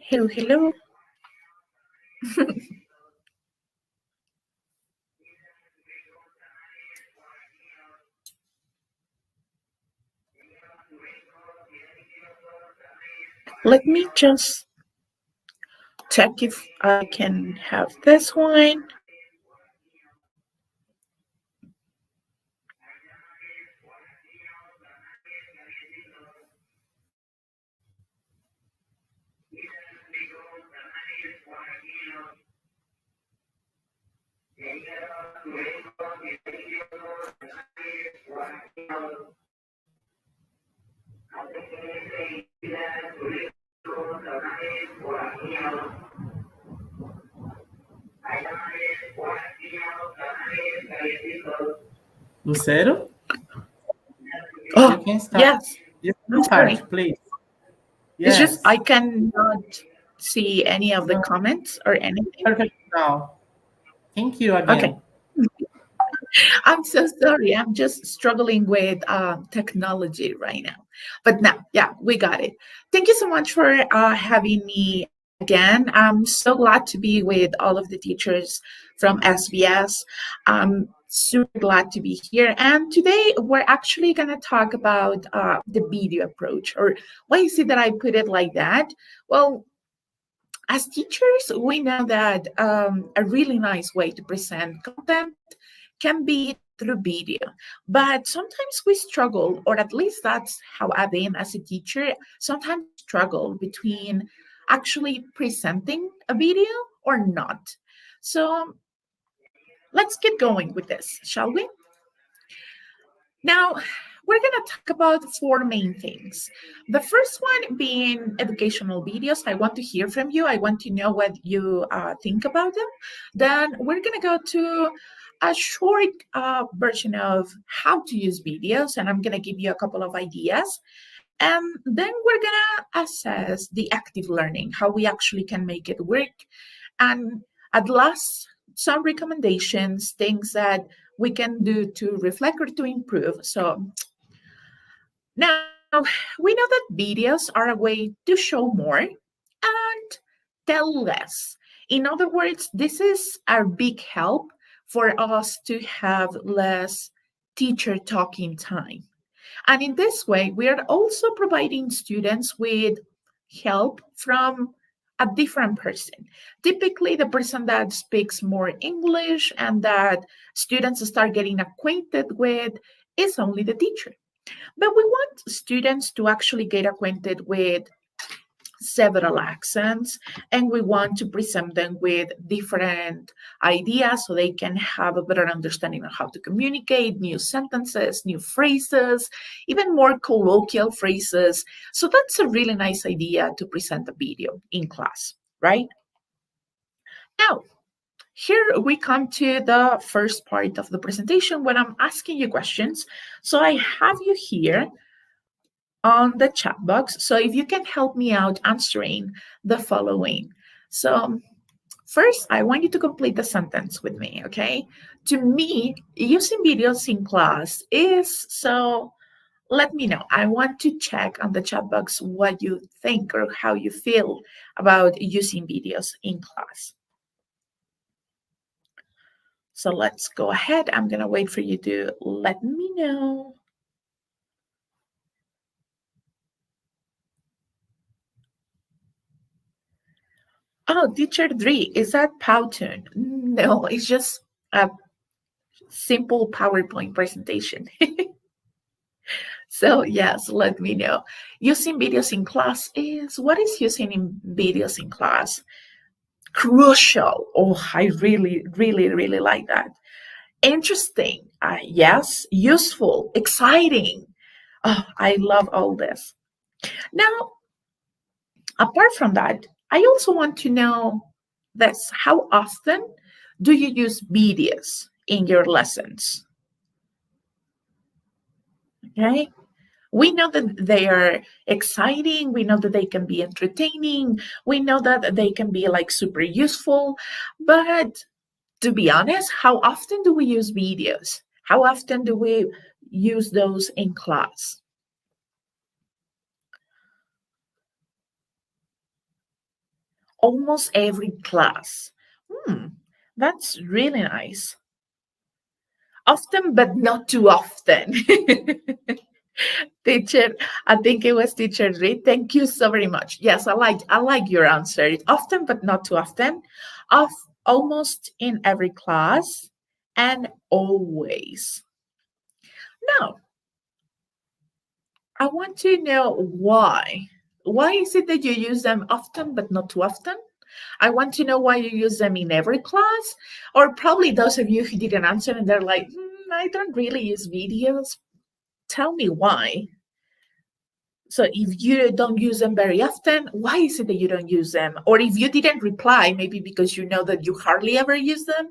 Hello, hello. Let me just check if I can have this one. Lucero, you Oh, can start. yes. You I'm can sorry. start, please. It's just I Yes. cannot see any of the No, comments or anything. perfect now. Thank you Okay. again. I'm so sorry. I'm just struggling with technology right now. But now, yeah, we got it. Thank you so much for having me again. I'm so glad to be with all of the teachers from SBS. I'm super glad to be here. And today we're actually going to talk about the video approach. Or why is it that I put it like that? Well, as teachers, we know that a really nice way to present content can be through video. But sometimes we struggle, or at least that's how I've been as a teacher, sometimes struggle between actually presenting a video or not. So let's get going with this, shall we? Now, we're going to talk about four main things. The first one being educational videos. I want to hear from you. I want to know what you think about them. Then we're going to go to a short version of how to use videos, and I'm going to give you a couple of ideas. And then we're going to assess the active learning, how we actually can make it work. And at last, some recommendations, things that we can do to reflect or to improve. So now we know that videos are a way to show more and tell less. In other words, this is a big help for us to have less teacher talking time. And in this way, we are also providing students with help from a different person. Typically, the person that speaks more English and that students start getting acquainted with is only the teacher. But we want students to actually get acquainted with several accents, and we want to present them with different ideas so they can have a better understanding of how to communicate, new sentences, new phrases, even more colloquial phrases. So that's a really nice idea to present a video in class, right? Now, here we come to the first part of the presentation when I'm asking you questions. So I have you here on the chat box. So if you can help me out answering the following. So first, I want you to complete the sentence with me, okay? To me, using videos in class is so. Let me know. I want to check on the chat box what you think or how you feel about using videos in class. So let's go ahead. I'm going to wait for you to let me know. Oh, teacher 3, is that Powtoon? No, it's just a simple PowerPoint presentation. So yes, let me know. Using videos in class is what is using in videos in class? Crucial. Oh, I really, really, really like that. Interesting. Yes. Useful. Exciting. Oh, I love all this. Now, apart from that, I also want to know this. How often do you use videos in your lessons? Okay. We know that they are exciting. We know that they can be entertaining. We know that they can be like super useful. But to be honest, how often do we use videos? How often do we use those in class? almost every class. Hmm, that's really nice. Often, but not too often. Teacher, I think it was Teacher Reed. Thank you so very much. Yes, I like your answer. It's often, but not too often. Of almost in every class and always. Now, I want to know why. Why is it that you use them often but not too often? I want to know why you use them in every class, or probably those of you who didn't answer and they're like, I don't really use videos. Tell me why. So if you don't use them very often, why is it that you don't use them? Or if you didn't reply, maybe because you know that you hardly ever use them.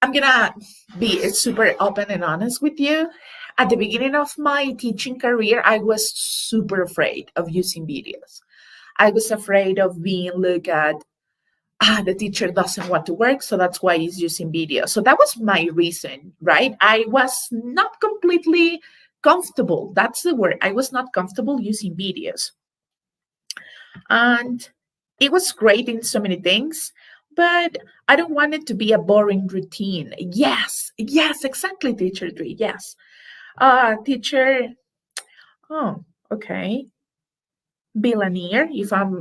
I'm gonna be super open and honest with you. At the beginning of my teaching career, I was super afraid of using videos. I was afraid of being looked at, the teacher doesn't want to work, so that's why he's using video. So that was my reason, right? I was not completely comfortable. That's the word. I was not comfortable using videos. And it was great in so many things, but I don't want it to be a boring routine. Yes, exactly, teacher Dre. Yes. Teacher, oh, okay. Billionaire,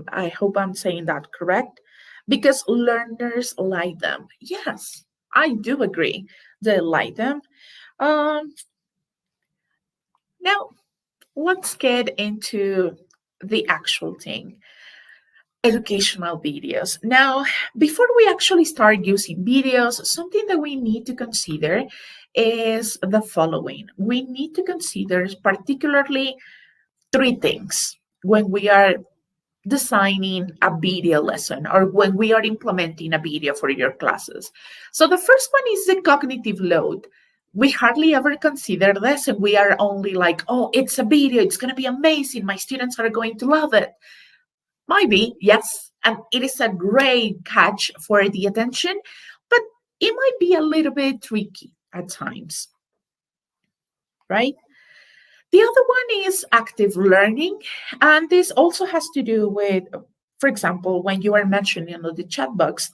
I hope I'm saying that correct, because learners like them. Yes, I do agree. They like them. Um, Now let's get into the actual thing. Educational videos. Now, before we actually start using videos, something that we need to consider is the following. We need to consider particularly three things when we are designing a video lesson or when we are implementing a video for your classes. So the first one is the cognitive load. We hardly ever consider this, and we are only like, oh, it's a video, it's going to be amazing, my students are going to love it. Might be, yes, and it is a great catch for the attention, but it might be a little bit tricky at times, right? The other one is active learning, and this also has to do with, for example, when you are mentioning in the chat box,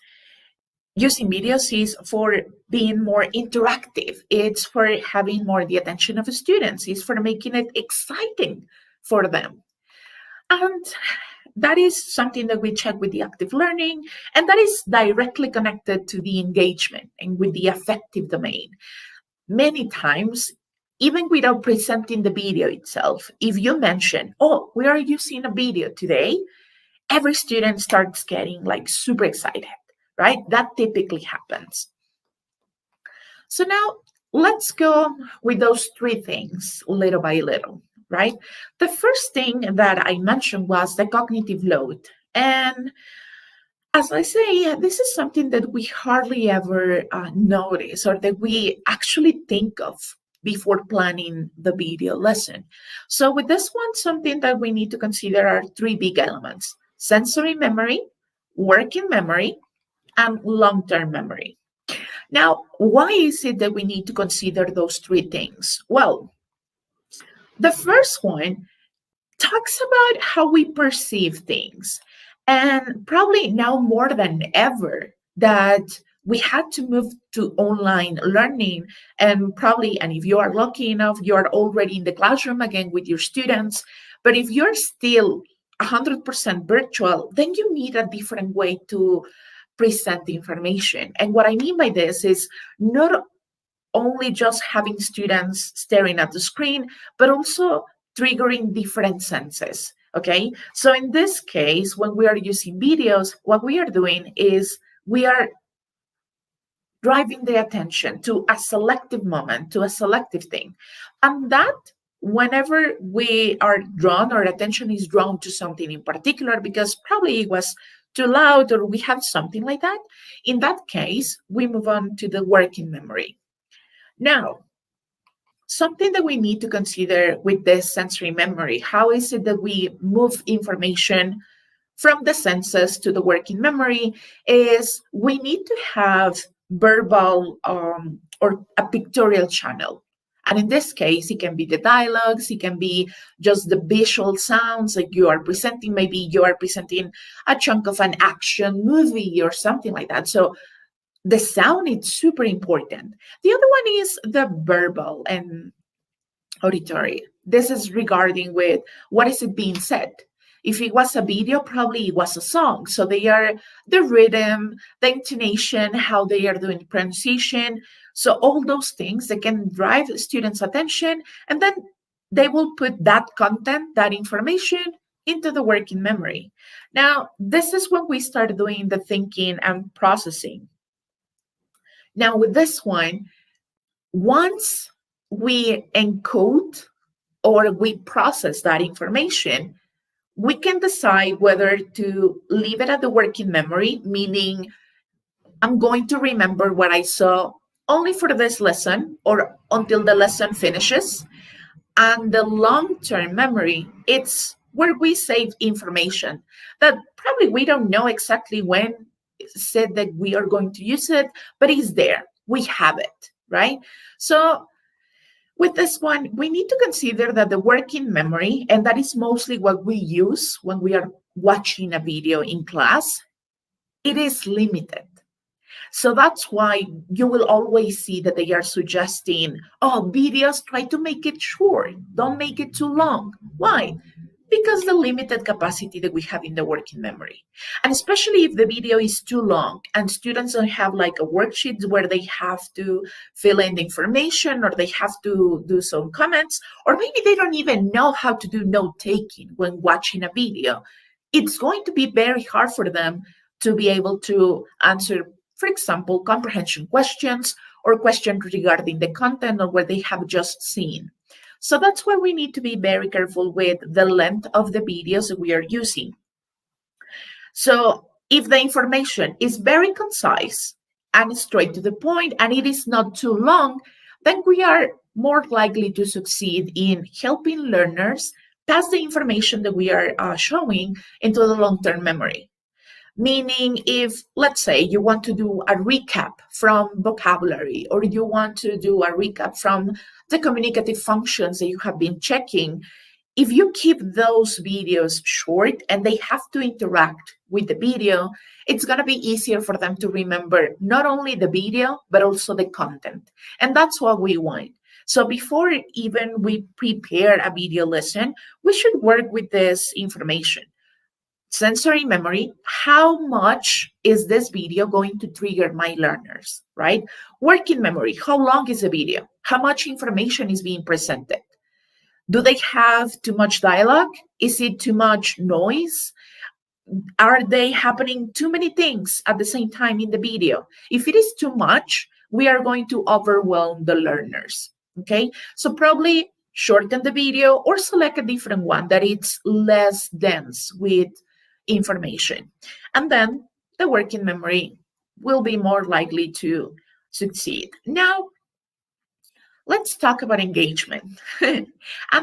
using videos is for being more interactive. It's for having more the attention of the students. It's for making it exciting for them. And that is something that we check with the active learning, and that is directly connected to the engagement and with the affective domain. Many times, even without presenting the video itself, if you mention, oh, we are using a video today, every student starts getting like super excited, right? That typically happens. So now let's go with those three things little by little, right? The first thing that I mentioned was the cognitive load. And as I say, this is something that we hardly ever notice or that we actually think of before planning the video lesson. So, with this one, something that we need to consider are three big elements: sensory memory, working memory, and long term memory. Now, why is it that we need to consider those three things? Well, the first one talks about how we perceive things. And probably now more than ever, that we had to move to online learning. And probably, and if you are lucky enough, you are already in the classroom again with your students. But if you're still 100% virtual, then you need a different way to present the information. And what I mean by this is not only just having students staring at the screen, but also triggering different senses. Okay. So in this case, when we are using videos, what we are doing is we are driving the attention to a selective moment, to a selective thing. And that whenever we are drawn, our attention is drawn to something in particular, because probably it was too loud or we have something like that, in that case, we move on to the working memory. Now, something that we need to consider with this sensory memory, how is it that we move information from the senses to the working memory, is we need to have verbal or a pictorial channel. And in this case, it can be the dialogues, it can be just the visual sounds like you are presenting. Maybe you are presenting a chunk of an action movie or something like that. So the sound is super important. The other one is the verbal and auditory. This is regarding with what is it being said. If it was a video, probably it was a song. So they are the rhythm, the intonation, how they are doing pronunciation. So all those things that can drive students' attention, and then they will put that content, that information into the working memory. Now, this is when we start doing the thinking and processing. Now, with this one, once we encode or we process that information, we can decide whether to leave it at the working memory, meaning I'm going to remember what I saw only for this lesson or until the lesson finishes. And the long term memory, it's where we save information that probably we don't know exactly when said that we are going to use it, but it's there. We have it, right? So with this one, we need to consider that the working memory, and that is mostly what we use when we are watching a video in class, it is limited. So that's why you will always see that they are suggesting, oh, videos, try to make it short, don't make it too long. Why? Because the limited capacity that we have in the working memory. And especially if the video is too long and students don't have like a worksheet where they have to fill in the information or they have to do some comments, or maybe they don't even know how to do note taking when watching a video, it's going to be very hard for them to be able to answer, for example, comprehension questions or questions regarding the content or what they have just seen. So that's why we need to be very careful with the length of the videos that we are using. So if the information is very concise and straight to the point and it is not too long, then we are more likely to succeed in helping learners pass the information that we are showing into the long-term memory. Meaning, if, let's say, you want to do a recap from vocabulary, or you want to do a recap from the communicative functions that you have been checking, if you keep those videos short and they have to interact with the video, it's going to be easier for them to remember not only the video, but also the content. And that's what we want. So before even we prepare a video lesson, we should work with this information. Sensory memory, how much is this video going to trigger my learners, right? Working memory, how long is the video? How much information is being presented? Do they have too much dialogue? Is it too much noise? Are they happening too many things at the same time in the video? If it is too much, we are going to overwhelm the learners, okay? So probably shorten the video or select a different one that it's less dense with information. And then the working memory will be more likely to succeed. Now, let's talk about engagement. And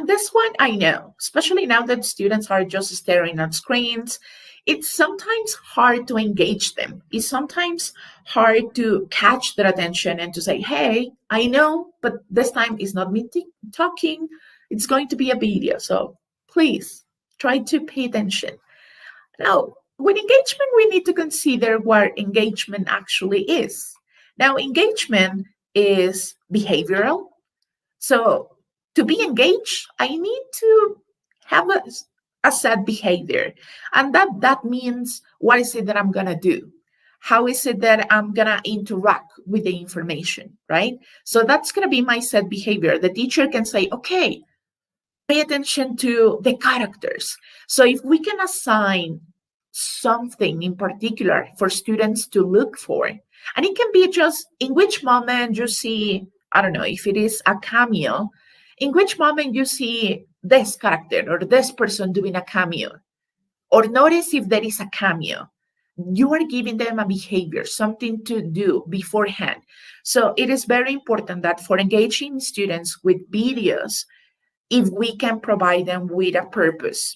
this one I know, especially now that students are just staring at screens, it's sometimes hard to engage them. It's sometimes hard to catch their attention and to say, hey, I know, but this time is not me talking. It's going to be a video. So please try to pay attention. Now, with engagement, we need to consider what engagement actually is. Now, engagement is behavioral. So, to be engaged, I need to have a set behavior. And that means what is it that I'm going to do? How is it that I'm going to interact with the information, right? So, that's going to be my set behavior. The teacher can say, okay, pay attention to the characters. So if we can assign something in particular for students to look for, and it can be just in which moment you see, I don't know, if it is a cameo, in which moment you see this character or this person doing a cameo, or notice if there is a cameo. You are giving them a behavior, something to do beforehand. So it is very important that for engaging students with videos, if we can provide them with a purpose.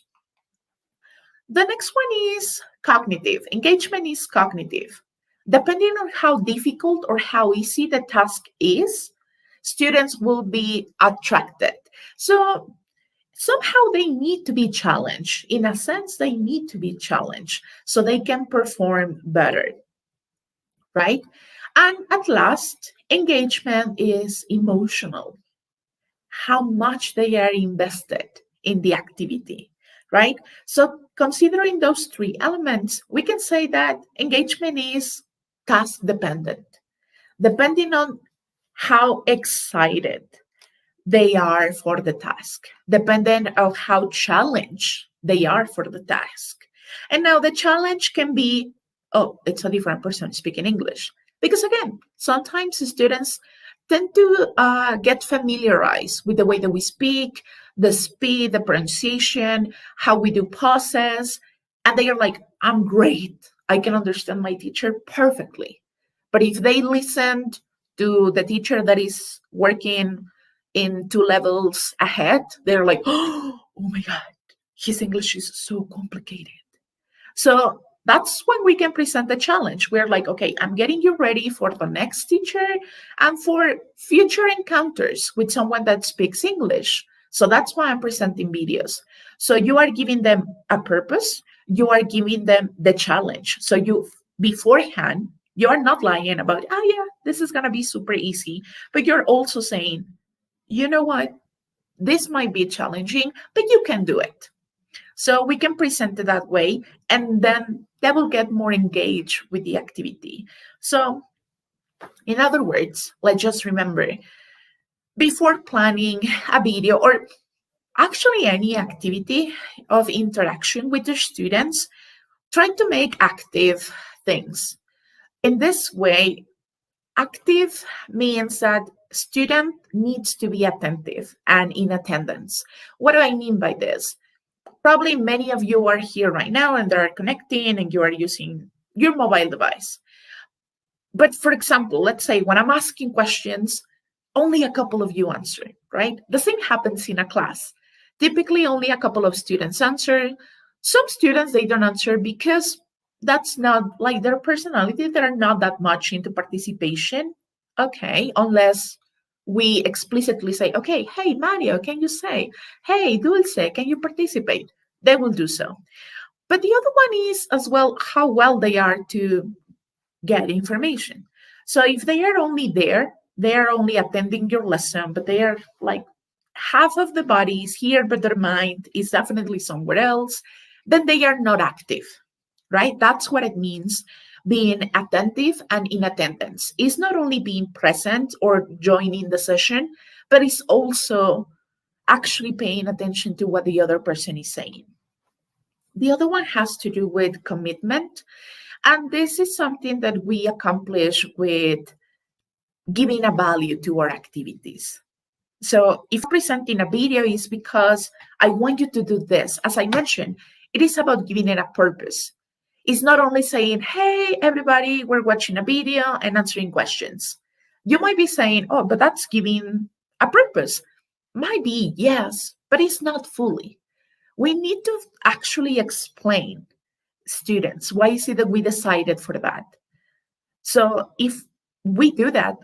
The next one is cognitive. Engagement is cognitive. Depending on how difficult or how easy the task is, students will be attracted. So somehow they need to be challenged. In a sense, they need to be challenged so they can perform better, right? And at last, engagement is emotional, how much they are invested in the activity, right? So, considering those three elements, we can say that engagement is task dependent, depending on how excited they are for the task, dependent on how challenged they are for the task. And now the challenge can be, oh, it's a different person speaking English. Because again, sometimes students tend to get familiarized with the way that we speak, the speed, the pronunciation, how we do pauses. And they are like, I'm great. I can understand my teacher perfectly. But if they listened to the teacher that is working in two levels ahead, they're like, oh my God, his English is so complicated. So that's when we can present the challenge. We're like, okay, I'm getting you ready for the next teacher and for future encounters with someone that speaks English. So that's why I'm presenting videos. So you are giving them a purpose, you are giving them the challenge. So you beforehand, you are not lying about, oh yeah, this is going to be super easy, but you're also saying, you know what? This might be challenging, but you can do it. So we can present it that way, and then they will get more engaged with the activity. So, in other words, let's just remember before planning a video or actually any activity of interaction with the students, try to make active things. In this way, active means that student needs to be attentive and in attendance. What do I mean by this? Probably many of you are here right now and they're connecting and you are using your mobile device. But for example, let's say when I'm asking questions, only a couple of you answer, right? The same happens in a class. Typically, only a couple of students answer. Some students, they don't answer because that's not like their personality. They're not that much into participation. Okay, unless we explicitly say, okay, hey, Mario, can you say? Hey, Dulce, can you participate? They will do so. But the other one is as well how well they are to get information. So if they are only there, they are only attending your lesson, but they are like half of the body is here, but their mind is definitely somewhere else, then they are not active, right? That's what it means being attentive and in attendance. It's not only being present or joining the session, but it's also actually paying attention to what the other person is saying. The other one has to do with commitment. And this is something that we accomplish with giving a value to our activities. So if presenting a video is because I want you to do this, as I mentioned, it is about giving it a purpose. It's not only saying, hey, everybody, we're watching a video and answering questions. You might be saying, oh, but that's giving a purpose. Might be, yes, but it's not fully. We need to actually explain students why is it that we decided for that. So if we do that,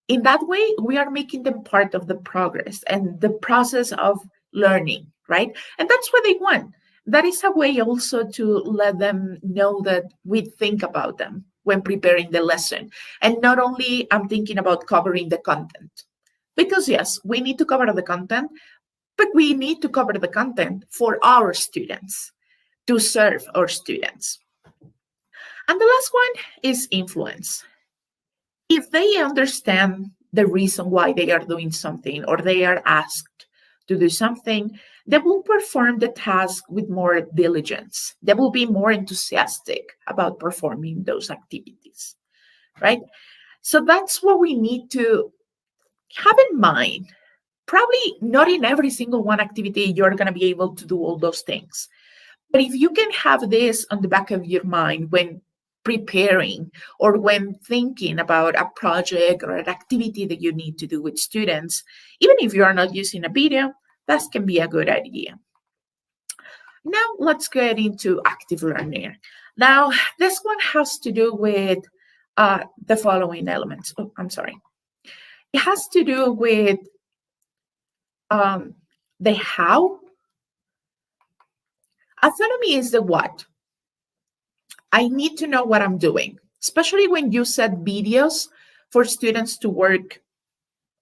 in that way, we are making them part of the progress and the process of learning, right? And that's what they want. That is a way also to let them know that we think about them when preparing the lesson. And not only I'm thinking about covering the content, because yes, we need to cover the content, but we need to cover the content for our students to serve our students. And the last one is influence. If they understand the reason why they are doing something or they are asked to do something, they will perform the task with more diligence. They will be more enthusiastic about performing those activities, right? So that's what we need to have in mind. Probably not in every single one activity you're going to be able to do all those things. But if you can have this on the back of your mind when preparing or when thinking about a project or an activity that you need to do with students, even if you are not using a video, that can be a good idea. Now, let's get into active learning. Now, this one has to do with the following elements. Oh, I'm sorry. It has to do with um, the how. Autonomy is the what. I need to know what I'm doing, especially when you set videos for students to work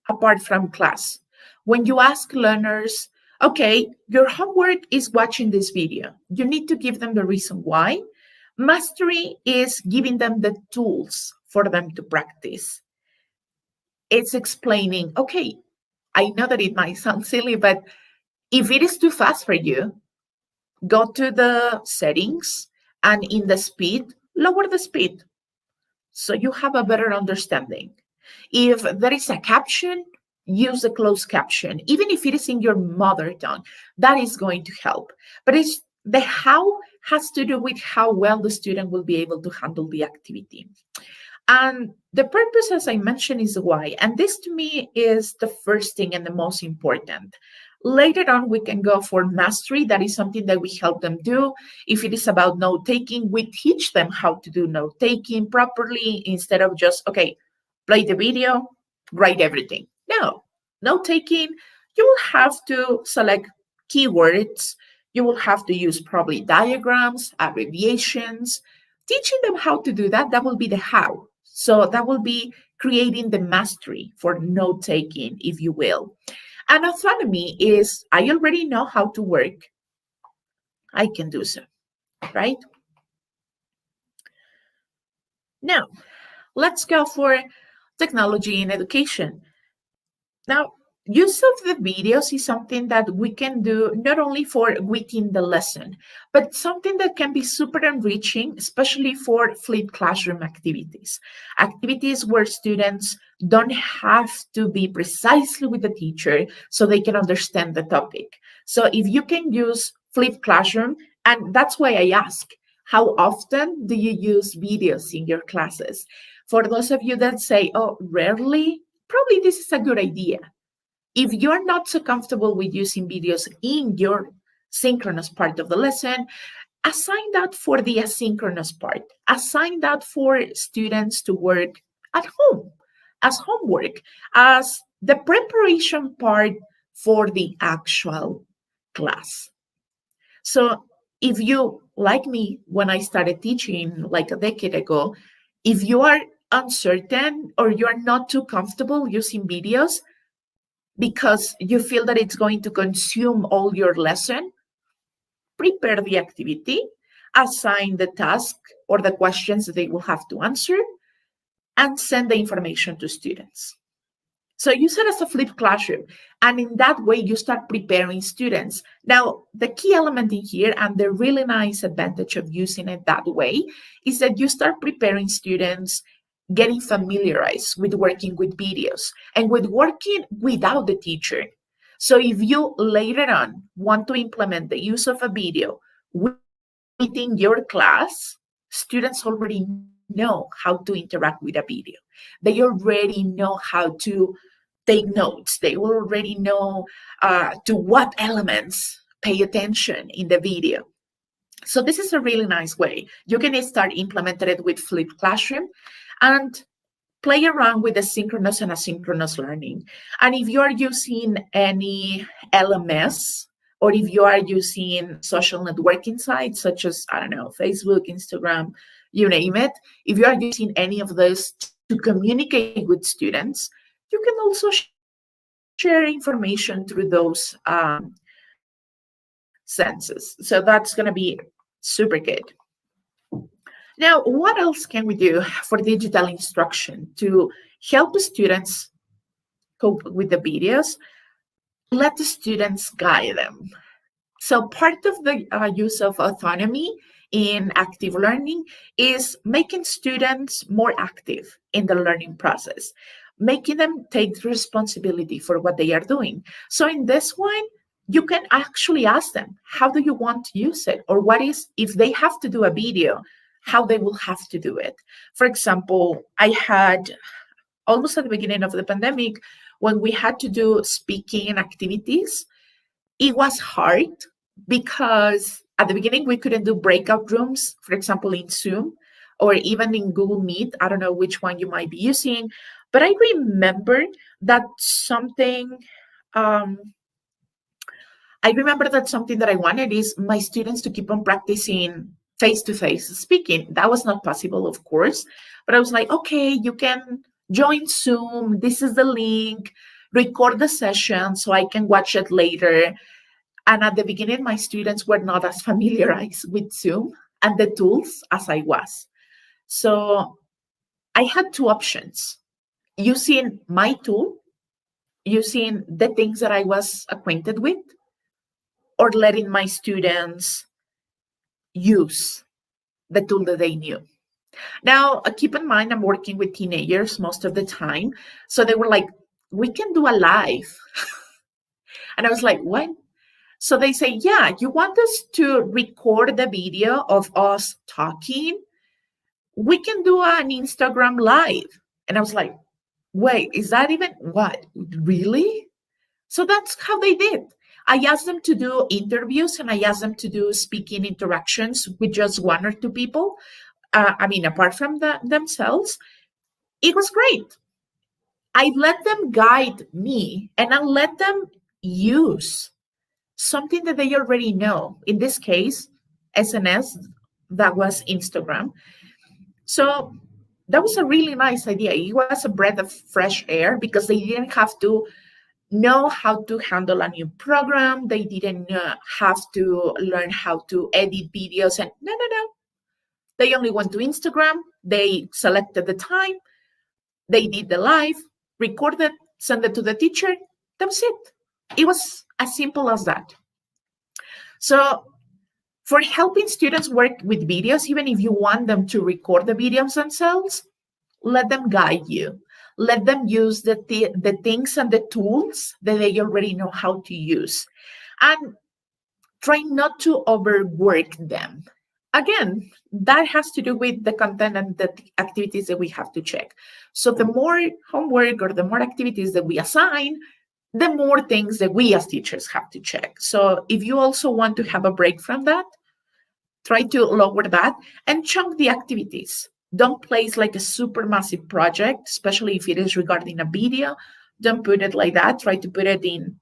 apart from class. When you ask learners, okay, your homework is watching this video, you need to give them the reason why. Mastery is giving them the tools for them to practice. It's explaining, okay, I know that it might sound silly, but if it is too fast for you, go to the settings and in the speed, lower the speed so you have a better understanding. If there is a caption, use a closed caption, even if it is in your mother tongue, that is going to help. But it's the how has to do with how well the student will be able to handle the activity. And the purpose, as I mentioned, is why. And this to me is the first thing and the most important. Later on, we can go for mastery. That is something that we help them do. If it is about note taking, we teach them how to do note taking properly instead of just, okay, play the video, write everything. No, note taking, you will have to select keywords. You will have to use probably diagrams, abbreviations, teaching them how to do that. That will be the how. So that will be creating the mastery for note taking, if you will. And autonomy is I already know how to work. I can do so, right? Now, let's go for technology in education. Now, use of the videos is something that we can do not only for within the lesson, but something that can be super enriching, especially for flipped classroom activities. Activities where students don't have to be precisely with the teacher so they can understand the topic. So if you can use flipped classroom, and that's why I ask, how often do you use videos in your classes? For those of you that say, oh, rarely, probably this is a good idea. If you're not so comfortable with using videos in your synchronous part of the lesson, assign that for the asynchronous part. Assign that for students to work at home as homework, as the preparation part for the actual class. So if you, like me, when I started teaching like a decade ago, if you are uncertain or you're not too comfortable using videos because you feel that it's going to consume all your lesson, prepare the activity, assign the task or the questions that they will have to answer, and send the information to students. So use it as a flipped classroom. And in that way, you start preparing students. Now, the key element in here and the really nice advantage of using it that way is that you start preparing students, getting familiarized with working with videos and with working without the teacher. So if you later on want to implement the use of a video within your class, students already know how to interact with a video. They already know how to take notes. They already know to what elements pay attention in the video. So this is a really nice way. You can start implementing it with flipped classroom and play around with the synchronous and asynchronous learning. And if you are using any LMS, or if you are using social networking sites such as, I don't know, Facebook, Instagram, you name it, if you are using any of those to communicate with students, you can also share information through those senses. So that's going to be super good. Now, what else can we do for digital instruction to help students cope with the videos? Let the students guide them. So part of the use of autonomy in active learning is making students more active in the learning process, making them take responsibility for what they are doing. So in this one, you can actually ask them, how do you want to use it? Or what is, if they have to do a video, how they will have to do it. For example, I had almost at the beginning of the pandemic, when we had to do speaking activities, it was hard because at the beginning we couldn't do breakout rooms, for example, in Zoom or even in Google Meet. I don't know which one you might be using, But I remember that something um, that I wanted is my students to keep on practicing face-to-face speaking. That was not possible, of course, but I was like, okay, you can join Zoom. This is the link. Record the session so I can watch it later. And at the beginning, my students were not as familiarized with Zoom and the tools as I was. So I had two options: using my tool, using the things that I was acquainted with, or letting my students use the tool that they knew. Now, keep in mind, I'm working with teenagers most of the time. So they were like, we can do a live. And I was like, what? So they say, yeah, you want us to record the video of us talking? We can do an Instagram live. And I was like, wait, is that even what? Really? So that's how they did. I asked them to do interviews and I asked them to do speaking interactions with just one or two people. Apart from themselves, it was great. I let them guide me and I let them use something that they already know. In this case, SNS, that was Instagram. So that was a really nice idea. It was a breath of fresh air because they didn't have to know how to handle a new program. They didn't have to learn how to edit videos. And no. They only went to Instagram. They selected the time. They did the live, recorded, sent it to the teacher. That was it. It was as simple as that. So for helping students work with videos, even if you want them to record the videos themselves, let them guide you. Let them use the things and the tools that they already know how to use. And try not to overwork them. Again, that has to do with the content and the activities that we have to check. So the more homework or the more activities that we assign, the more things that we as teachers have to check. So if you also want to have a break from that, try to lower that and chunk the activities. Don't place like a super massive project, especially if it is regarding a video. Don't put it like that. Try to put it in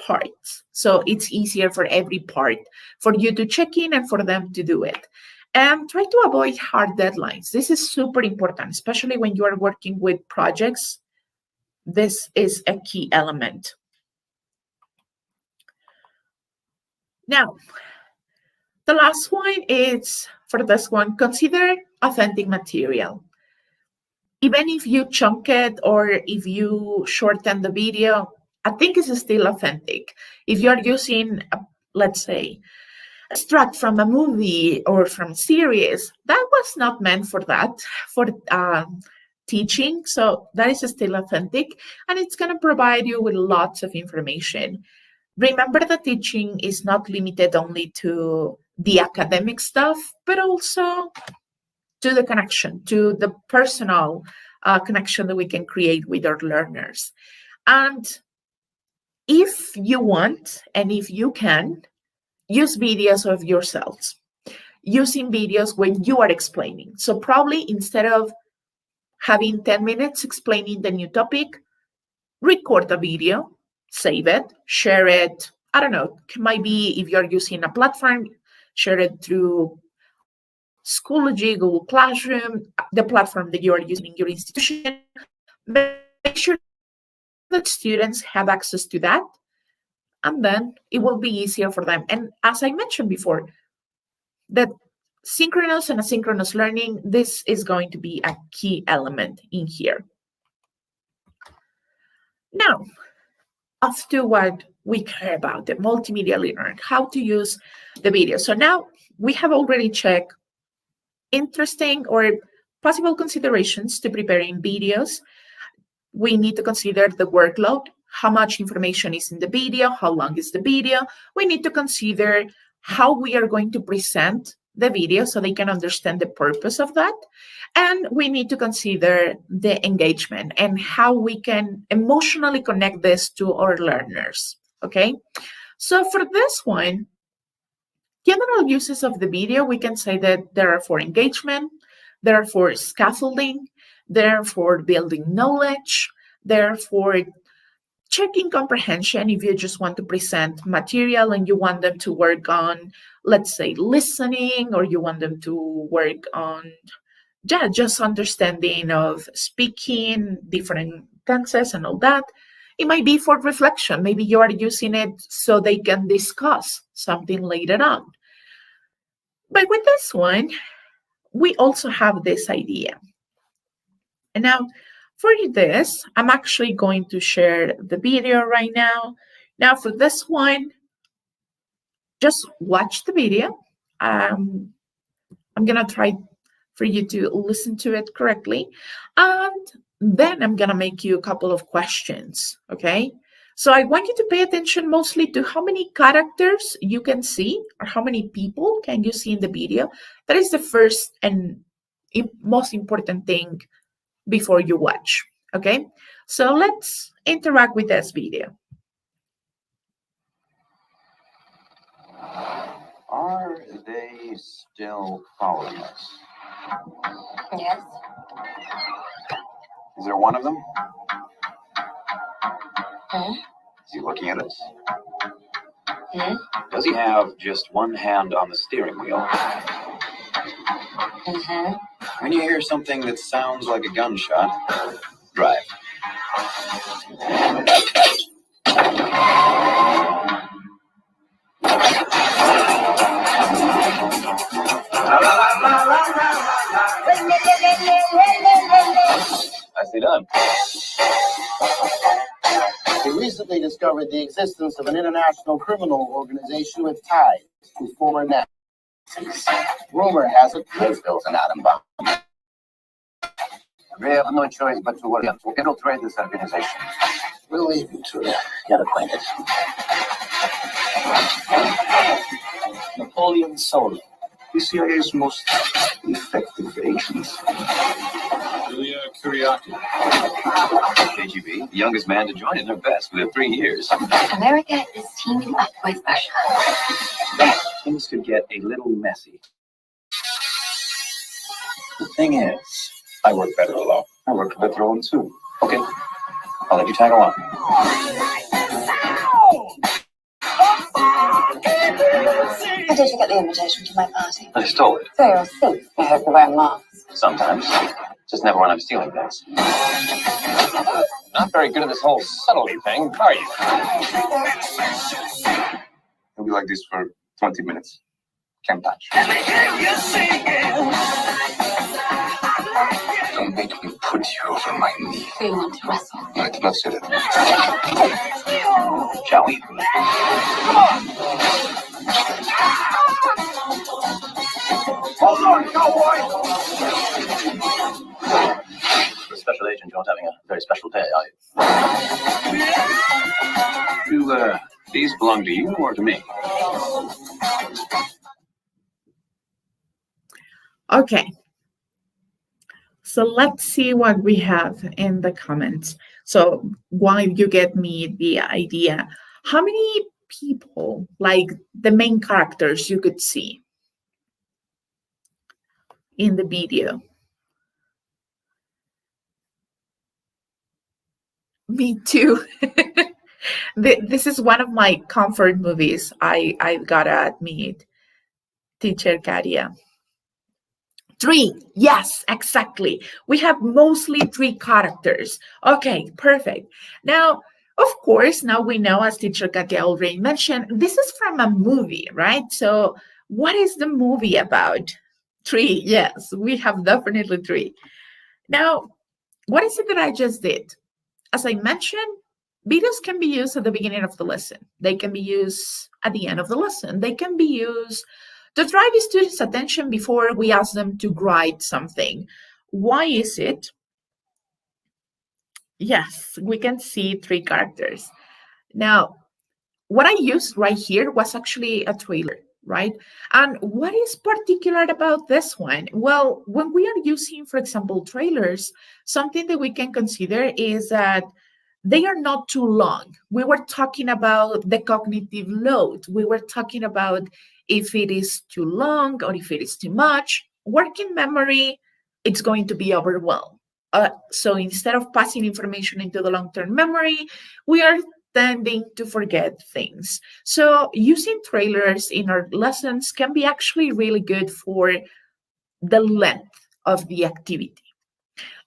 parts. So it's easier for every part for you to check in and for them to do it. And try to avoid hard deadlines. This is super important, especially when you are working with projects. This is a key element. Now, the last one is, for this one, consider authentic material. Even if you chunk it or if you shorten the video, I think it's still authentic. If you're using, let's say, extract from a movie or from a series, that was not meant for that, for teaching. So that is still authentic and it's going to provide you with lots of information. Remember that teaching is not limited only to the academic stuff, but also to the connection, to the personal connection that we can create with our learners. And if you want, and if you can, use videos of yourselves, using videos when you are explaining. So probably instead of having 10 minutes explaining the new topic, record a video, save it, share it. I don't know, it might be if you're using a platform, share it through Schoology, Google Classroom, the platform that you are using in your institution. Make sure that students have access to that, and then it will be easier for them. And as I mentioned before, that synchronous and asynchronous learning, this is going to be a key element in here. Now, off to what we care about, the multimedia learning, how to use the video. So now we have already checked interesting or possible considerations to preparing videos. We need to consider the workload, how much information is in the video, how long is the video. We need to consider how we are going to present the video so they can understand the purpose of that. And we need to consider the engagement and how we can emotionally connect this to our learners, okay? So for this one, general uses of the video, we can say that there are for engagement, there are for scaffolding, They're for building knowledge. They're for checking comprehension if you just want to present material and you want them to work on, let's say, listening, or you want them to work on, yeah, just understanding of speaking, different tenses and all that. It might be for reflection. Maybe you are using it so they can discuss something later on. But with this one, we also have this idea. And now for this, I'm actually going to share the video right now. Now for this one, just watch the video. I'm going to try for you to listen to it correctly. And then I'm going to make you a couple of questions, okay? So I want you to pay attention mostly to how many characters you can see or how many people can you see in the video. That is the first and most important thing before you watch, okay? So let's interact with this video. Are they still following us? Yes. Is there one of them? Hmm? Is he looking at us? Hmm? Does he have just one hand on the steering wheel? Mm-hmm. When you hear something that sounds like a gunshot, drive. Nicely done. We recently discovered the existence of an international criminal organization with ties to former Nazis. Rumor has it they've built an atom bomb. We have no choice but to work to infiltrate this organization. We'll leave you to get acquainted. Napoleon Solo, The CIA's most effective agents. Julia Kuriaki. KGB, the youngest man to join in their best within 3 years. America is teaming up with Russia. Things could get a little messy. The thing is, I work better alone. I work better alone too. Okay, I'll let you tag along. How did you get the invitation to my party? I stole it. So you're a thief. I hope you wear masks. Sometimes. Just never when I'm stealing things. Not very good at this whole subtlety thing, are you? It'll be like this for 20 minutes. Can't touch. Don't make me put you over my knee. So you want to wrestle? I did not say that. Shall we? Hold on, cowboy! The special agent, you're having a very special day, are you? Do these belong to you or to me? Okay. So let's see what we have in the comments. So while you get me the idea, how many people, like the main characters, you could see in the video? Me too. This is one of my comfort movies. I gotta admit, Teacher Katia. 3, yes, exactly. We have mostly 3 characters. Okay, perfect. Now, of course, now we know, as Teacher Katia already mentioned, this is from a movie, right? So what is the movie about? 3, yes, we have definitely 3. Now, what is it that I just did? As I mentioned, videos can be used at the beginning of the lesson. They can be used at the end of the lesson. They can be used to drive the students' attention before we ask them to write something. Why is it? Yes, we can see 3 characters. Now, what I used right here was actually a trailer, right? And what is particular about this one? Well, when we are using, for example, trailers, something that we can consider is that they are not too long. We were talking about the cognitive load. We were talking about if it is too long or if it is too much. Working memory, it's going to be overwhelmed. So instead of passing information into the long-term memory, we are tending to forget things. So using trailers in our lessons can be actually really good for the length of the activity.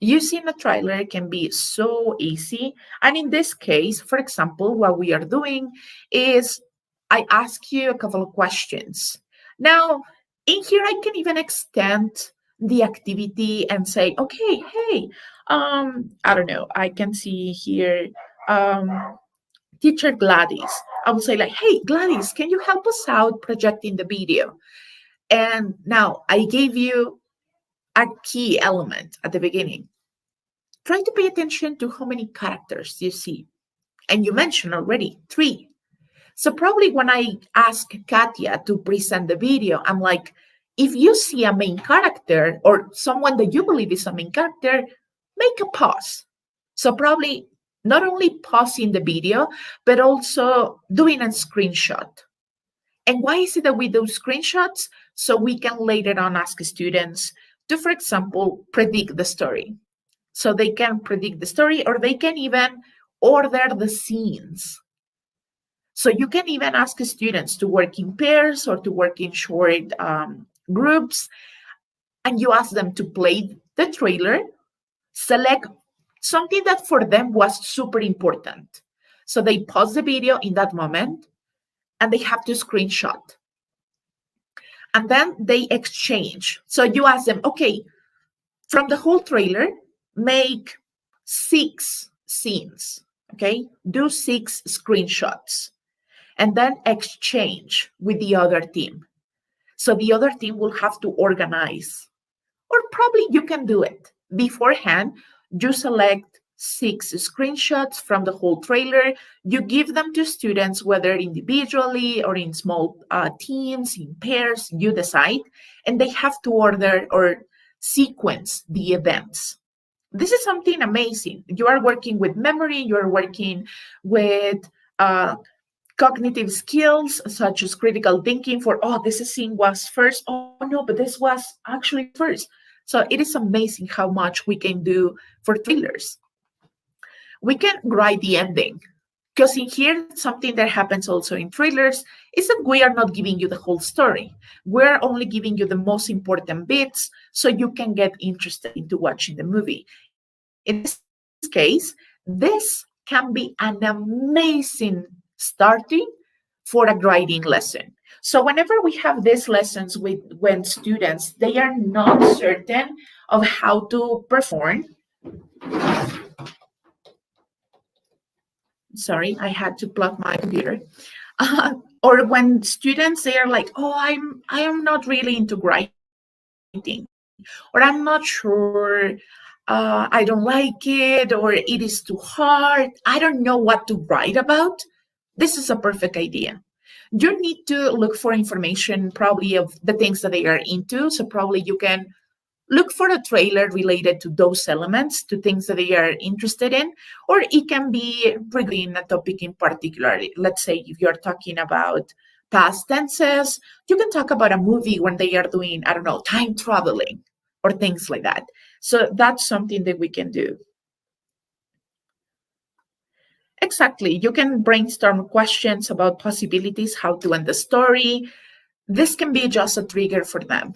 Using a trailer can be so easy. And in this case, for example, what we are doing is I ask you a couple of questions. Now, in here, I can even extend the activity and say, okay, hey, I don't know, I can see here, teacher Gladys. I will say like, hey, Gladys, can you help us out projecting the video? And now I gave you a key element at the beginning. Try to pay attention to how many characters you see. And you mentioned already 3. So probably when I ask Katya to present the video, I'm like, if you see a main character or someone that you believe is a main character, make a pause. So probably not only pausing the video, but also doing a screenshot. And why is it that we do screenshots? So we can later on ask students to, for example, predict the story. So they can predict the story, or they can even order the scenes. So you can even ask students to work in pairs or to work in short groups, and you ask them to play the trailer, select something that for them was super important. So they pause the video in that moment, and they have to screenshot. And then they exchange. So you ask them, okay, from the whole trailer, make 6 scenes, okay? Do 6 screenshots and then exchange with the other team. So the other team will have to organize, or probably you can do it beforehand. You select 6 screenshots from the whole trailer. You give them to students, whether individually or in small teams, in pairs, you decide, and they have to order or sequence the events. This is something amazing. You are working with memory, you are working with cognitive skills such as critical thinking for, oh, this scene was first. Oh, no, but this was actually first. So it is amazing how much we can do for trailers. We can write the ending. Because in here, something that happens also in trailers is that we are not giving you the whole story. We're only giving you the most important bits so you can get interested into watching the movie. In this case, this can be an amazing starting for a grading lesson. So whenever we have these lessons when students, they are not certain of how to perform. Sorry, I had to plug my computer. Or when students, they are like, oh, I am not really into writing, or I'm not sure, I don't like it, or it is too hard, I don't know what to write about. This is a perfect idea. You need to look for information probably of the things that they are into. So probably you can look for a trailer related to those elements, to things that they are interested in, or it can be regarding a topic in particular. Let's say if you're talking about past tenses, you can talk about a movie when they are doing, I don't know, time traveling or things like that. So that's something that we can do. Exactly. You can brainstorm questions about possibilities, how to end the story. This can be just a trigger for them.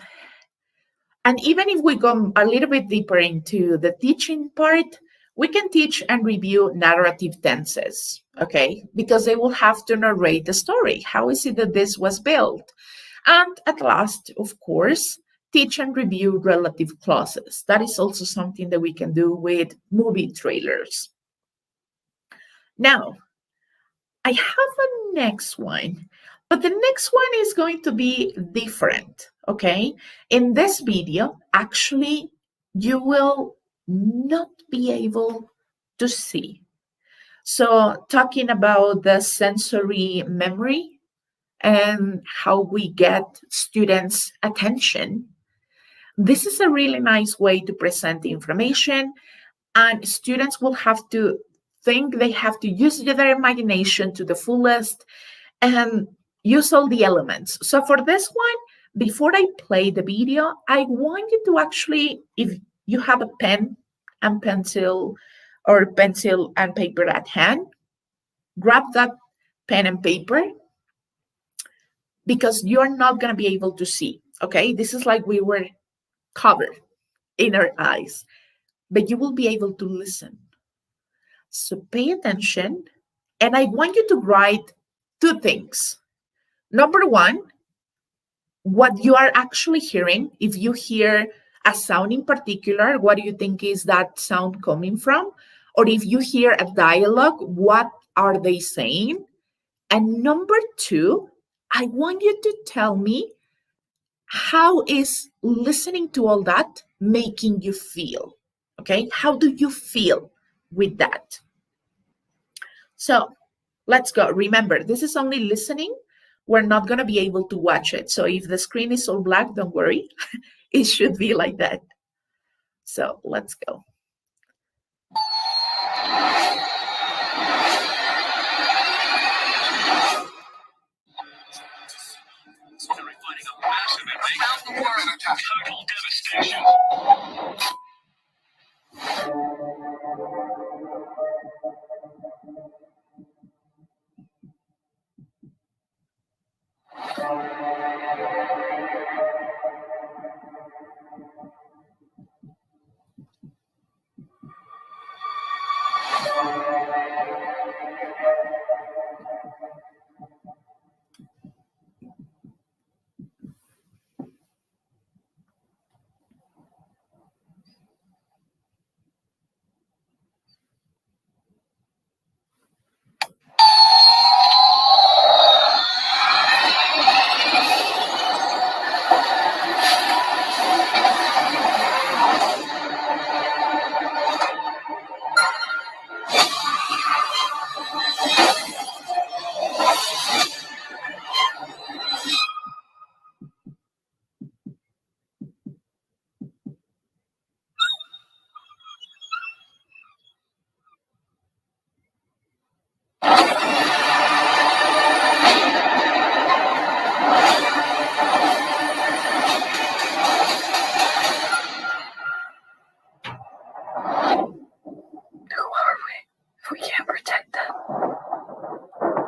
And even if we go a little bit deeper into the teaching part, we can teach and review narrative tenses, okay? Because they will have to narrate the story. How is it that this was built? And at last, of course, teach and review relative clauses. That is also something that we can do with movie trailers. Now, I have a next one, but the next one is going to be different, okay? In this video, actually, you will not be able to see. So talking about the sensory memory and how we get students' attention, this is a really nice way to present the information, and students will have to think, they have to use their imagination to the fullest and use all the elements. So for this one, before I play the video, I want you to actually, if you have a pen and pencil or pencil and paper at hand, grab that pen and paper because you're not going to be able to see. Okay, this is like we were covered in our eyes, but you will be able to listen. So pay attention, and I want you to write two things. Number one, what you are actually hearing. If you hear a sound in particular, what do you think is that sound coming from? Or if you hear a dialogue, what are they saying? And number two, I want you to tell me, how is listening to all that making you feel? Okay, how do you feel with that? So let's go. Remember, this is only listening. We're not going to be able to watch it. So if the screen is all black, don't worry. It should be like that. So let's go. Fighting a massive invasion. Total devastation. Who are we? If we can't protect them,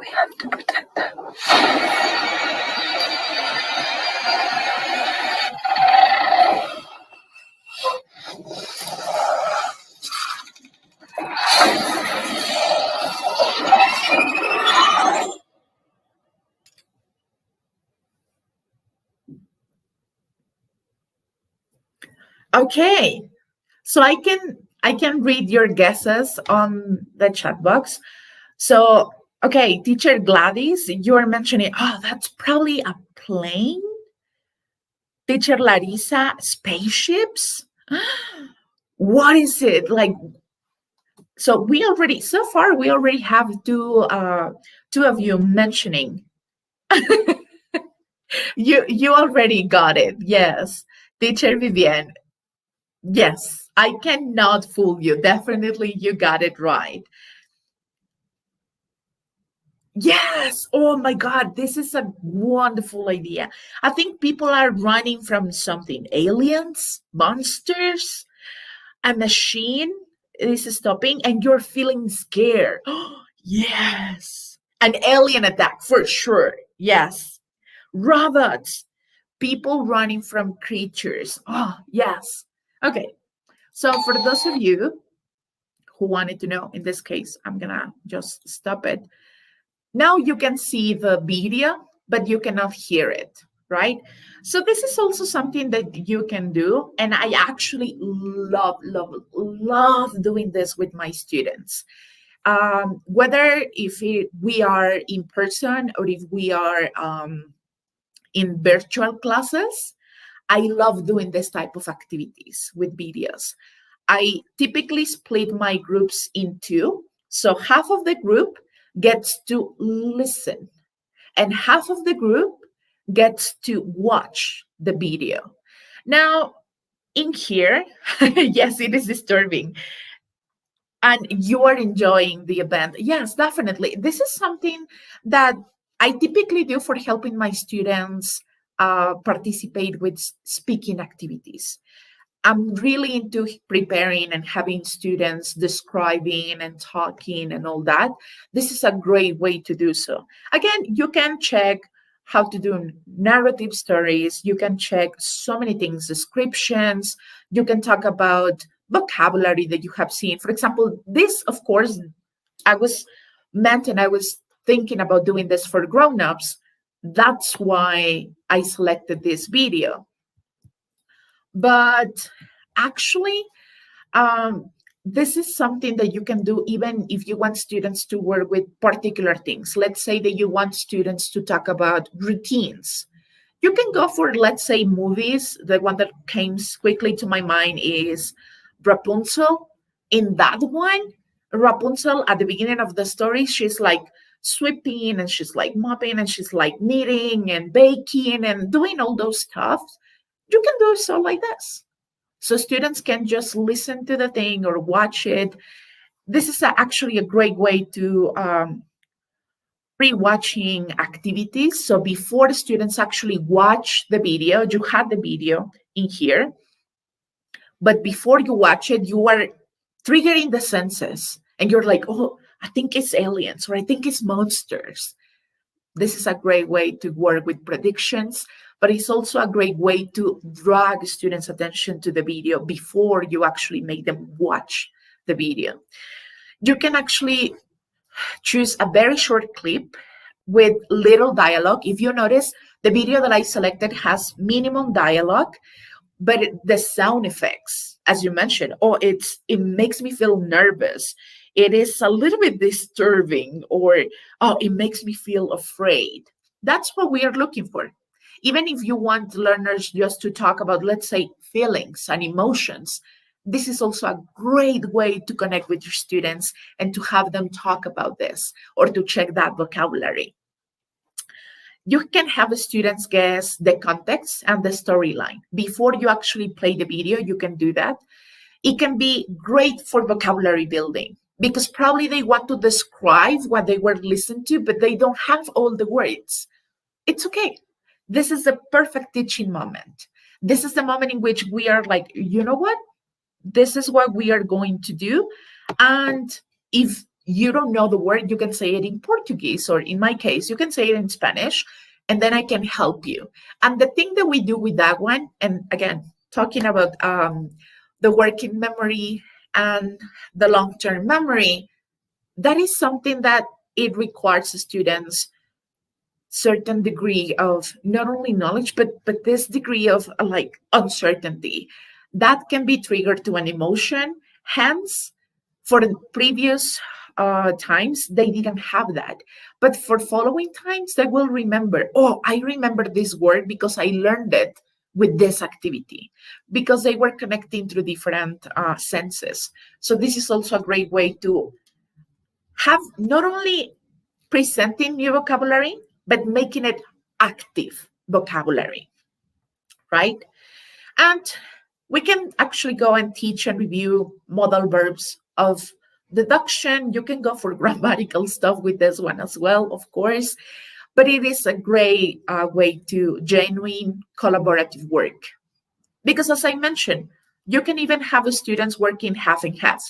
we have to protect them. Okay. So I can read your guesses on the chat box. So, okay, teacher Gladys, you are mentioning, oh, that's probably a plane. Teacher Larissa, spaceships? What is it? Like, so so far we already have two of you mentioning. You already got it. Yes. Teacher Vivian. Yes. I cannot fool you. Definitely you got it right. Yes. Oh my God. This is a wonderful idea. I think people are running from something. Aliens, monsters, a machine is stopping, and you're feeling scared. Yes. An alien attack for sure. Yes. Robots, people running from creatures. Oh, yes. Okay. So for those of you who wanted to know, in this case, I'm going to just stop it. Now you can see the video, but you cannot hear it, right? So this is also something that you can do. And I actually love doing this with my students. Whether we are in person or if we are in virtual classes, I love doing this type of activities with videos. I typically split my groups in two. So half of the group gets to listen, and half of the group gets to watch the video. Now, in here, yes, it is disturbing. And you are enjoying the event. Yes, definitely. This is something that I typically do for helping my students participate with speaking activities. I'm really into preparing and having students describing and talking and all that. This is a great way to do so. Again, you can check how to do narrative stories. You can check so many things, descriptions. You can talk about vocabulary that you have seen. For example, this, of course, I was meant and I was thinking about doing this for grown-ups. That's why I selected this video. But actually, um, this is something that you can do even if you want students to work with particular things. Let's say that you want students to talk about routines. You can go for, let's say, movies. The one that came quickly to my mind is Rapunzel. In that one, Rapunzel, at the beginning of the story, she's like sweeping and she's like mopping and she's like knitting and baking and doing all those stuff. You can do so like this. So students can just listen to the thing or watch it. This is actually a great way to pre-watching activities. So before the students actually watch the video, you had the video in here, but before you watch it, you are triggering the senses and you're like, oh, I think it's aliens or I think it's monsters. This is a great way to work with predictions, but it's also a great way to drag students' attention to the video before you actually make them watch the video. You can actually choose a very short clip with little dialogue. If you notice, the video that I selected has minimum dialogue, but the sound effects, as you mentioned, it makes me feel nervous. It is a little bit disturbing, or it makes me feel afraid. That's what we are looking for. Even if you want learners just to talk about, let's say, feelings and emotions, this is also a great way to connect with your students and to have them talk about this or to check that vocabulary. You can have the students guess the context and the storyline. Before you actually play the video, you can do that. It can be great for vocabulary building because probably they want to describe what they were listening to, but they don't have all the words. It's okay. This is the perfect teaching moment. This is the moment in which we are like, you know what? This is what we are going to do. And if you don't know the word, you can say it in Portuguese, or in my case, you can say it in Spanish, and then I can help you. And the thing that we do with that one, and again, talking about the working memory and the long-term memory, that is something that it requires students certain degree of not only knowledge, but this degree of like uncertainty that can be triggered to an emotion. Hence, for the previous times, they didn't have that. But for following times, they will remember, oh, I remember this word because I learned it with this activity, because they were connecting through different senses. So this is also a great way to have not only presenting new vocabulary, but making it active vocabulary, right? And we can actually go and teach and review modal verbs of deduction. You can go for grammatical stuff with this one as well, of course, but it is a great way to genuine collaborative work. Because as I mentioned, you can even have the students working half and half.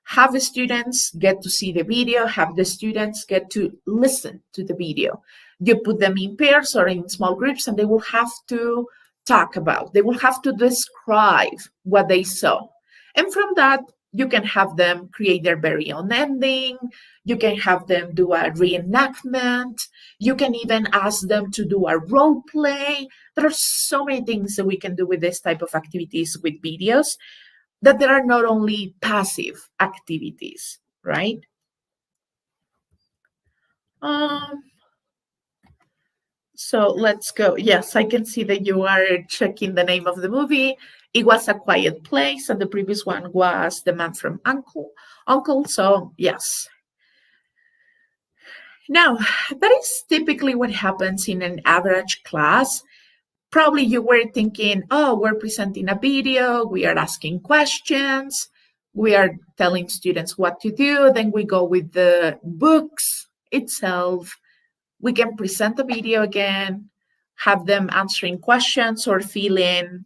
Have the students get to see the video, have the students get to listen to the video. You put them in pairs or in small groups, and they will have to talk about, they will have to describe what they saw. And from that, you can have them create their very own ending. You can have them do a reenactment. You can even ask them to do a role play. There are so many things that we can do with this type of activities with videos, that there are not only passive activities, right? So let's go. Yes, I can see that you are checking the name of the movie. It was A Quiet Place, and the previous one was The Man from Uncle. So yes. Now, that is typically what happens in an average class. Probably you were thinking, oh, we're presenting a video, we are asking questions, we are telling students what to do, then we go with the books itself. We can present the video again, have them answering questions or filling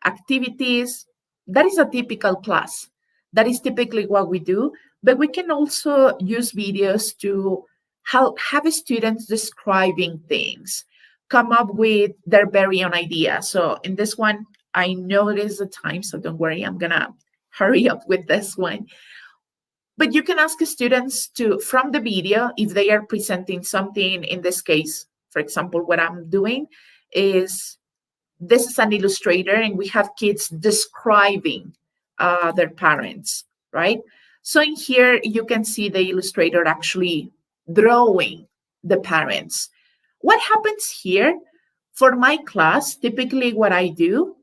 activities. That is a typical class. That is typically what we do, but we can also use videos to help have students describing things, come up with their very own idea. So in this one, I know it is the time, so don't worry, I'm gonna hurry up with this one. But you can ask students to, from the video, if they are presenting something, in this case, for example, what I'm doing is, this is an illustrator and we have kids describing their parents, right? So in here, you can see the illustrator actually drawing the parents. What happens here, for my class, typically what I do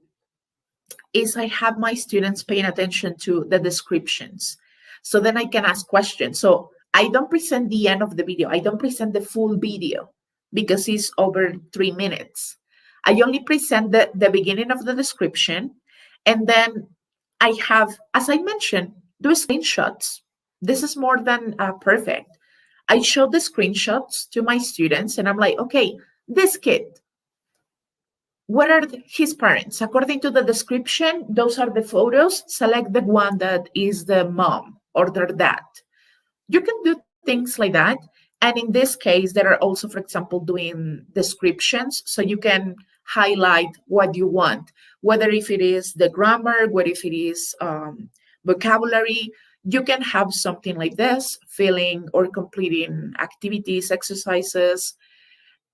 is I have my students paying attention to the descriptions. So then I can ask questions. So I don't present the end of the video. I don't present the full video because it's over 3 minutes. I only present the beginning of the description. And then I have, as I mentioned, do screenshots. This is more than perfect. I show the screenshots to my students and I'm like, okay, this kid, what are his parents? According to the description, those are the photos. Select the one that is the mom or their dad. You can do things like that. And in this case, there are also, for example, doing descriptions. So you can highlight what you want, whether if it is the grammar, whether if it is vocabulary. You can have something like this, filling or completing activities, exercises.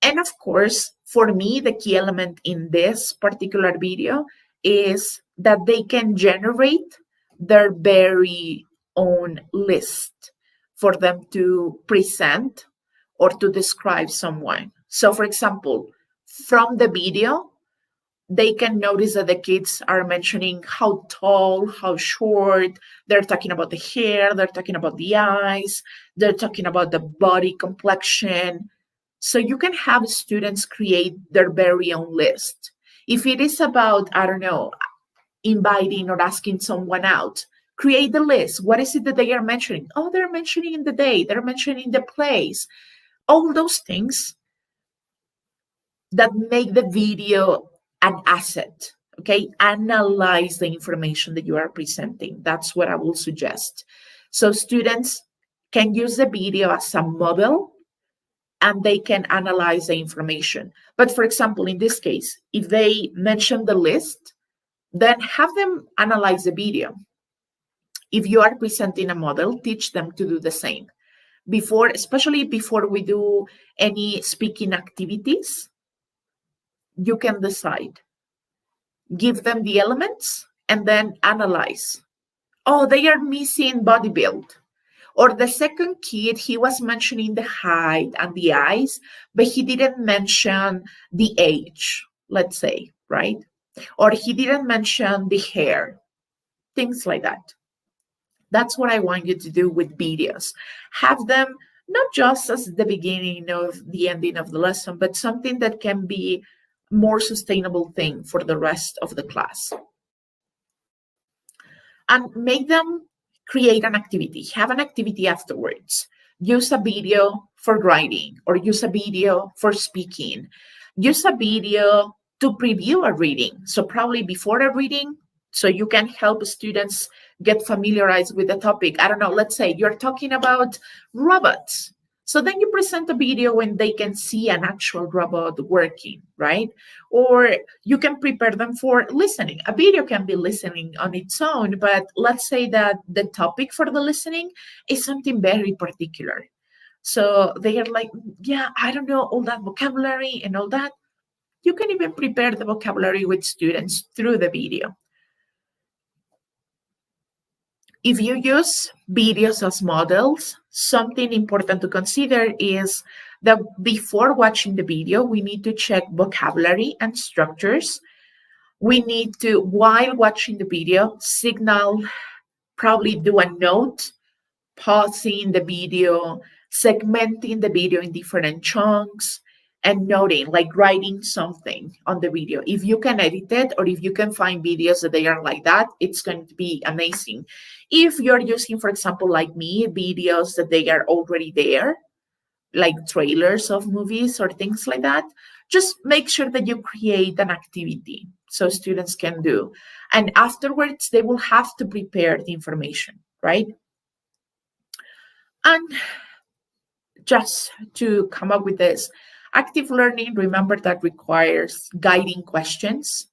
And of course, for me, the key element in this particular video is that they can generate their very own list for them to present or to describe someone. So for example, from the video, they can notice that the kids are mentioning how tall, how short, they're talking about the hair, they're talking about the eyes, they're talking about the body complexion. So you can have students create their very own list. If it is about, I don't know, inviting or asking someone out, create the list. What is it that they are mentioning? Oh, they're mentioning the day, they're mentioning the place, all those things that make the video an asset, okay? Analyze the information that you are presenting. That's what I will suggest. So students can use the video as a model and they can analyze the information. But for example, in this case, if they mention the list, then have them analyze the video. If you are presenting a model, teach them to do the same. Before, especially before we do any speaking activities, you can decide. Give them the elements and then analyze. Oh, they are missing body build. Or the second kid, he was mentioning the height and the eyes, but he didn't mention the age, let's say, right? Or he didn't mention the hair, things like that. That's what I want you to do with videos. Have them not just as the beginning of the ending of the lesson, but something that can be more sustainable thing for the rest of the class. And make them create an activity, have an activity afterwards. Use a video for writing or use a video for speaking. Use a video to preview a reading. So probably before a reading, so you can help students get familiarized with the topic. I don't know, let's say you're talking about robots. So then you present a video when they can see an actual robot working, right? Or you can prepare them for listening. A video can be listening on its own, but let's say that the topic for the listening is something very particular. So they are like, yeah, I don't know all that vocabulary and all that. You can even prepare the vocabulary with students through the video. If you use videos as models, something important to consider is that before watching the video, we need to check vocabulary and structures. We need to, while watching the video, signal, probably do a note, pausing the video, segmenting the video in different chunks, and noting, like writing something on the video. If you can edit it or if you can find videos that they are like that, it's going to be amazing. If you're using, for example, like me, videos that they are already there, like trailers of movies or things like that, just make sure that you create an activity. so students can do. And afterwards, they will have to prepare the information, right? And just to come up with this, active learning, remember, that requires guiding questions,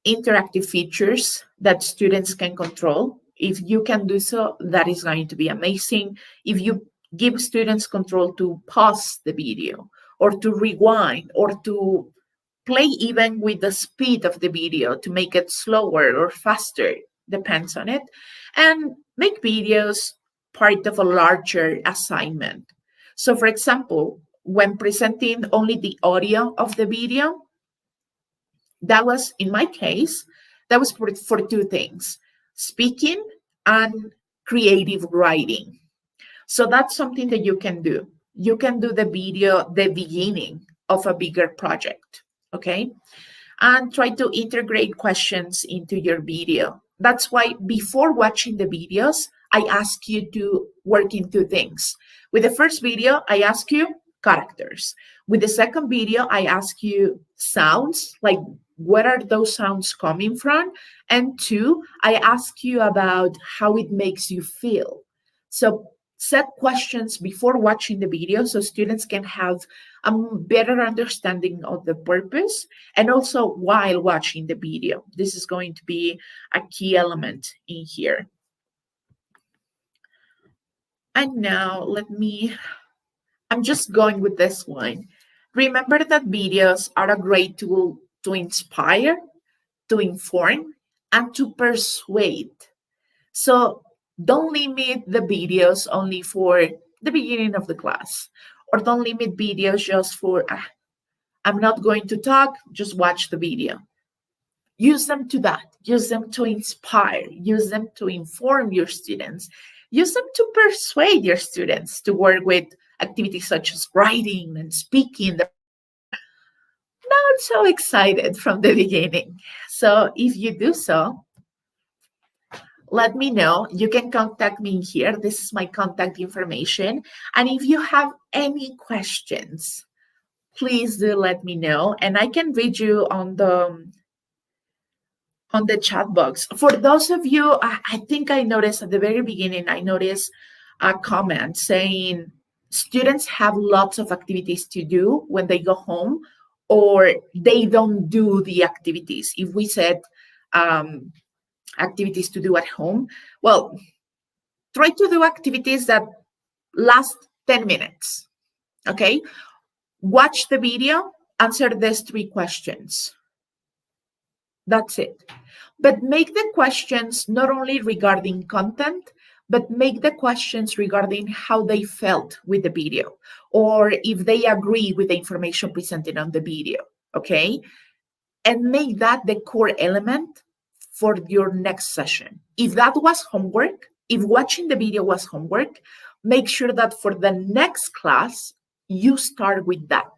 interactive features that students can control. If you can do so, that is going to be amazing. If you give students control to pause the video or to rewind or to play even with the speed of the video to make it slower or faster, depends on it, and make videos part of a larger assignment. So for example, when presenting only the audio of the video, that was, in my case, that was for two things: speaking and creative writing. So that's something that you can do. You can do the video, the beginning of a bigger project, okay? And try to integrate questions into your video. That's why before watching the videos, I ask you to work in two things. With the first video, I ask you characters. With the second video, I ask you sounds, like where are those sounds coming from? And two, I ask you about how it makes you feel. So set questions before watching the video so students can have a better understanding of the purpose and also while watching the video. This is going to be a key element in here. And now I'm just going with this one. Remember that videos are a great tool to inspire, to inform, and to persuade. So don't limit the videos only for the beginning of the class, or don't limit videos just for, I'm not going to talk, just watch the video. Use them to that. Use them to inspire. Use them to inform your students. Use them to persuade your students to work with activities such as writing and speaking. They're not so excited from the beginning. So if you do so, let me know. You can contact me here. This is my contact information. And if you have any questions, please do let me know. And I can read you on the chat box. For those of you, I think I noticed at the very beginning, I noticed a comment saying students have lots of activities to do when they go home, or they don't do the activities. If we said activities to do at home, well, try to do activities that last 10 minutes, okay? Watch the video, answer these 3 questions. That's it. But make the questions not only regarding content, but make the questions regarding how they felt with the video, or if they agree with the information presented on the video, okay? And make that the core element for your next session. If that was homework, if watching the video was homework, make sure that for the next class, you start with that.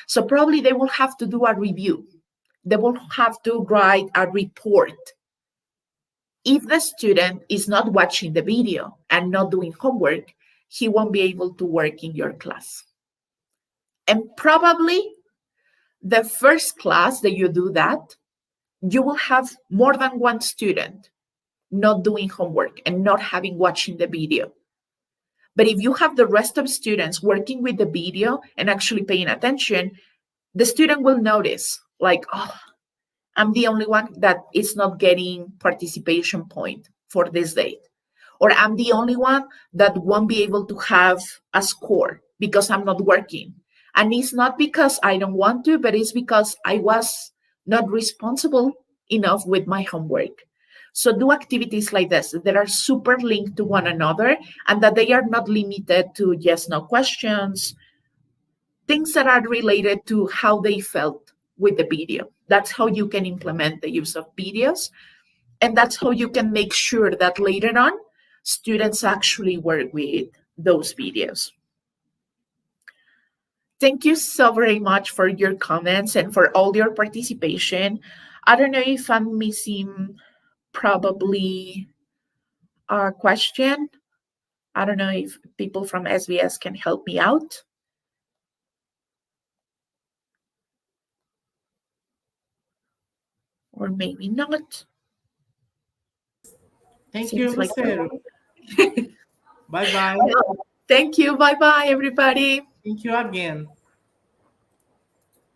So probably they will have to do a review. They will have to write a report. If the student is not watching the video and not doing homework, he won't be able to work in your class. And probably the first class that you do that, you will have more than one student not doing homework and not having watching the video. But if you have the rest of students working with the video and actually paying attention, the student will notice, like, oh, I'm the only one that is not getting participation point for this date. Or I'm the only one that won't be able to have a score because I'm not working. And it's not because I don't want to, but it's because I was not responsible enough with my homework. So do activities like this that are super linked to one another and that they are not limited to yes, no questions, things that are related to how they felt with the video. That's how you can implement the use of videos. And that's how you can make sure that later on, students actually work with those videos. Thank you so very much for your comments and for all your participation. I don't know if I'm missing probably a question. I don't know if people from SBS can help me out. or maybe not. Thank you, Seems like Lucero. Bye bye. Well, thank you. Bye bye, everybody. Thank you again.